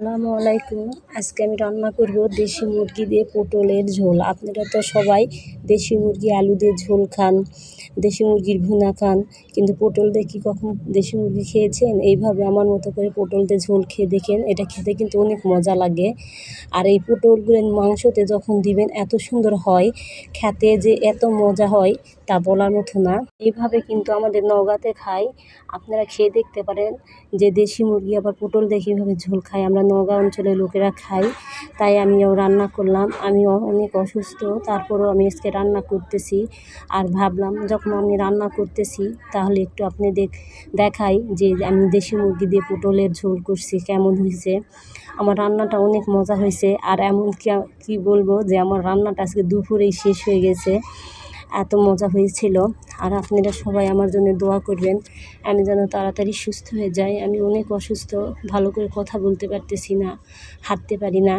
আসসালামু আলাইকুম। আজকে আমি রান্না করব দেশি মুরগি দিয়ে পটলের ঝোল। আপনারা তো সবাই দেশি মুরগি আলু দিয়ে ঝোল খান, দেশি মুরগির ভুনা খান, কিন্তু পটল দিয়ে কি কখনো দেশি মুরগি খেয়েছেন? এইভাবে আমার মতো করে পটল দিয়ে ঝোল খেয়ে দেখেন, এটা খেতে কিন্তু অনেক মজা লাগে। আর এই পটলগুলো মাংসতে যখন দিবেন এত সুন্দর হয়, খেতে যে এত মজা হয় তা বলার মতো না। এইভাবে কিন্তু আমাদের নওগাঁতে খায়, আপনারা খেয়ে দেখতে পারেন যে দেশি মুরগি আবার পটল দিয়ে কীভাবে ঝোল খায়। আমরা নওগাঁ অঞ্চলের লোকেরা খাই, তাই আমিও রান্না করলাম। আমিও অনেক অসুস্থ, তারপরেও আমি আজকে রান্না করতেছি। আর ভাবলাম যখন আমি রান্না করতেছি তাহলে একটু আপনি দেখাই যে আমি দেশি মুরগি দিয়ে পটলের ঝোল করছি কেমন হয়েছে। আমার রান্নাটা অনেক মজা হয়েছে, আর এমন কি বলবো যে আমার রান্নাটা আজকে দুপুরেই শেষ হয়ে গেছে, এত মজা হয়েছিল। আর আপনারা সবাই আমার জন্য দোয়া করবেন, আমি যেন তাড়াতাড়ি সুস্থ হয়ে যাই। আমি অনেক অসুস্থ, ভালো করে কথা বলতে পারতেছি না, হাঁটতে পারি না।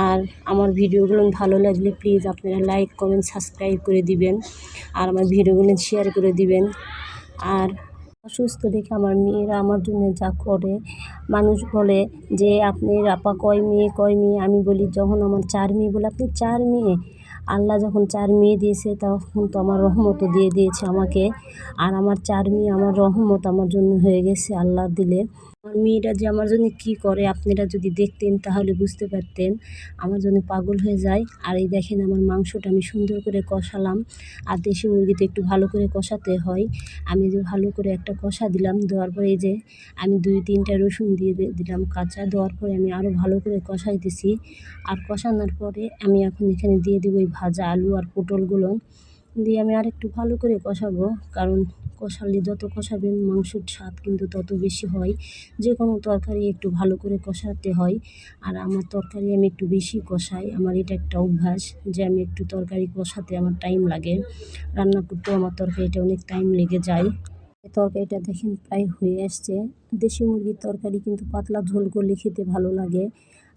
আর আমার ভিডিওগুলো ভালো লাগলে প্লিজ আপনারা লাইক, কমেন্ট, সাবস্ক্রাইব করে দিবেন, আর আমার ভিডিওগুলো শেয়ার করে দিবেন। আর অসুস্থ দেখে আমার মেয়েরা আমার জন্য যা করে, মানুষ বলে যে আপনার আপা কয় মেয়ে, আমি বলি যখন আমার 4 মেয়ে, বলে আপনি 4 মেয়ে? আল্লাহ যখন 4 মেয়ে দিয়েছে তখন তো আমার রহমতও দিয়ে দিয়েছে আমাকে। আর আমার 4 মেয়ে আমার রহমত আমার জন্য হয়ে গেছে আল্লাহর দিলে। আমার মেয়েরা যে আমার জন্য কী করে আপনারা যদি দেখতেন তাহলে বুঝতে পারতেন, আমার জন্য পাগল হয়ে যায়। আর এই দেখেন আমার মাংসটা আমি সুন্দর করে কষালাম। আর দেশি মুরগিতে একটু ভালো করে কষাতে হয়। আমি যে ভালো করে একটা কষা দিলাম, দেওয়ার পরে এই যে আমি 2-3টা রসুন দিয়ে দিলাম কাঁচা, দেওয়ার পরে আমি আরও ভালো করে কষাইতেছি। আর কষানোর পরে আমি এখন এখানে দিয়ে দেবো এই ভাজা আলু আর পটলগুলো দিয়ে আমি আরেকটু ভালো করে কষাবো, কারণ কষালে যত কষাবেন মাংসের স্বাদ কিন্তু তত বেশি হয়। যে কোনো তরকারি একটু ভালো করে কষাতে হয়, আর আমার তরকারি আমি একটু বেশি কষাই। আমার এটা একটা অভ্যাস যে আমি একটু তরকারি কষাতে আমার টাইম লাগে, রান্না করতেও আমার তরকারিটা অনেক টাইম লেগে যায়। তরকারিটা দেখেন প্রায় হয়ে আসছে। দেশি মুরগির তরকারি কিন্তু পাতলা ঝোল করলে খেতে ভালো লাগে,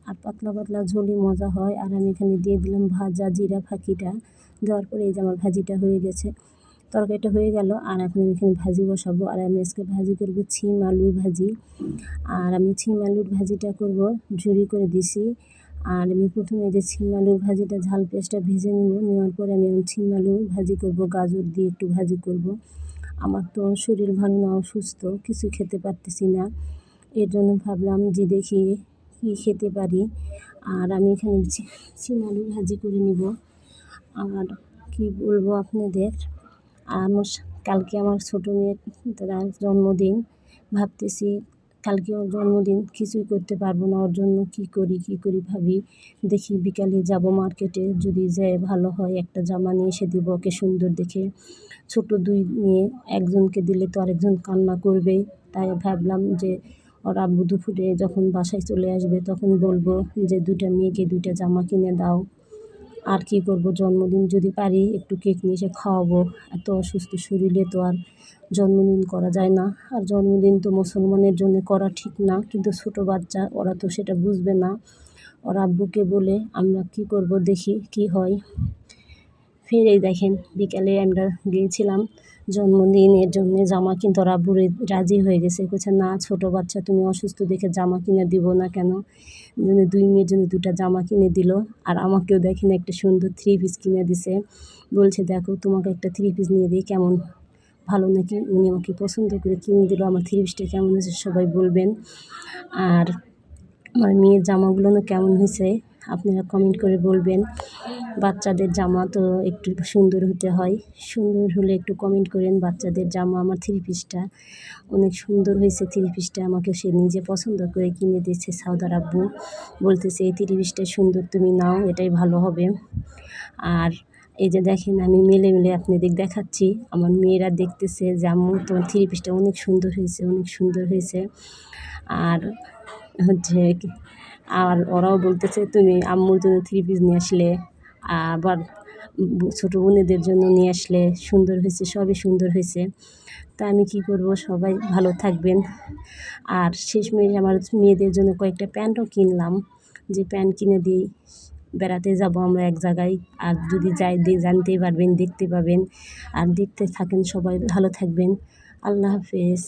আর পাতলা পাতলা ঝোলই মজা হয়। আর আমি এখানে দিয়ে দিলাম ভাজা জিরা ফাঁকিটা, দেওয়ার পরে এই যে আমার ভাজিটা হয়ে গেছে, তরকারিটা হয়ে গেল। আর এখন আমি এখানে ভাজি বসাবো, আর আমি আজকে ভাজি করবো ছিম আলুর ভাজি। আর আমি ছিম আলুর ভাজিটা করব ঝুরি করে দিছি। আর আমি প্রথমে যে ছিম আলুর ভাজিটা ঝাল পেঁয়াজটা ভেজে নেওয়ার পরে আমি ছিম আলু ভাজি করব, গাজর দিয়ে একটু ভাজি করব। আমার তো শরীর ভালো না, অসুস্থ, কিছু খেতে পারতেছি না, এর জন্য ভাবলাম যে দেখি কী খেতে পারি। আর আমি এখানে ছিম আলু ভাজি করে নিব। আর কি বলবো আপনাদের, কালকে আমার ছোটো মেয়ের জন্মদিন, ভাবতেছি কালকে ওর জন্মদিন, কিছুই করতে পারবো না ওর জন্য। কী করি ভাবি, দেখি বিকালে যাব মার্কেটে, যদি যায় ভালো হয় একটা জামা নিয়ে এসে দিব ওকে সুন্দর দেখে। ছোট 2 মেয়ে, একজনকে দিলে তো আরেকজন কান্না করবে, তাই ভাবলাম যে ওর আব্বু দুপুরে যখন বাসায় চলে আসবে তখন বলবো যে 2টা মেয়েকে 2টা জামা কিনে দাও। আর কি করব, জন্মদিন যদি পারি একটু কেক নিয়ে এসে খাওয়াবো। এত অসুস্থ শরীরে তো আর জন্মদিন করা যায় না। আর জন্মদিন তো মুসলমানের জন্য করা ঠিক না, কিন্তু ছোটো বাচ্চা ওরা তো সেটা বুঝবে না। ওর আব্বুকে বলে আমরা কি করব, দেখি কি হয়। ফের এই দেখেন বিকালে আমরা গিয়েছিলাম জন্মদিনের জন্য জামা কিনতে, ওর আব্বু রাজি হয়ে গেছে, বলছে না ছোটো বাচ্চা তুমি অসুস্থ দেখে জামা কিনে দিব না কেন। 2 মেয়ের জন্য 2টা জামা কিনে দিল। আর আমাকেও দেখেন একটা সুন্দর 3 পিস কিনে দিছে, বলছে দেখো তোমাকে একটা 3 পিস নিয়ে দিই, কেমন, ভালো নাকি? উনি আমাকে পছন্দ করে কিনে দিল। আমার 3 পিসটা কেমন হয়েছে সবাই বলবেন। আর আমার মেয়ের জামাগুলো কেমন হয়েছে আপনারা কমেন্ট করে বলবেন। বাচ্চাদের জামা তো একটু সুন্দর হতে হয়, সুন্দর হলে একটু কমেন্ট করেন। বাচ্চাদের জামা আমার 3 পিসটা অনেক সুন্দর হয়েছে। 3 পিসটা আমাকে সে নিজে পছন্দ করে কিনে দিয়েছে সাউদার আব্বু, বলতেছে এই 3 পিসটা সুন্দর, তুমি নাও, এটাই ভালো হবে। আর এই যে দেখেন আমি মেলে আপনাদের দেখাচ্ছি, আমার মেয়েরা দেখতেছে যে আম্মু তোমার 3 পিসটা অনেক সুন্দর হয়েছে, অনেক সুন্দর হয়েছে। আর হচ্ছে আর ওরাও বলতেছে তুমি আম্মুর জন্য 3 পিস নিয়ে আসলে, আবার ছোটো বোনেদের জন্য নিয়ে আসলে, সুন্দর হয়েছে, সবই সুন্দর হয়েছে। তা আমি কি করব, সবাই ভালো থাকবেন। আর শেষমেশ আমার মেয়েদের জন্য কয়েকটা প্যান্টও কিনলাম, যে প্যান্ট কিনে দিই, বেড়াতে যাব আমরা এক জায়গায়, আর যদি যাই জানতেই পারবেন, দেখতে পাবেন। আর দেখতে থাকেন, সবাই ভালো থাকবেন। আল্লাহ হাফেজ।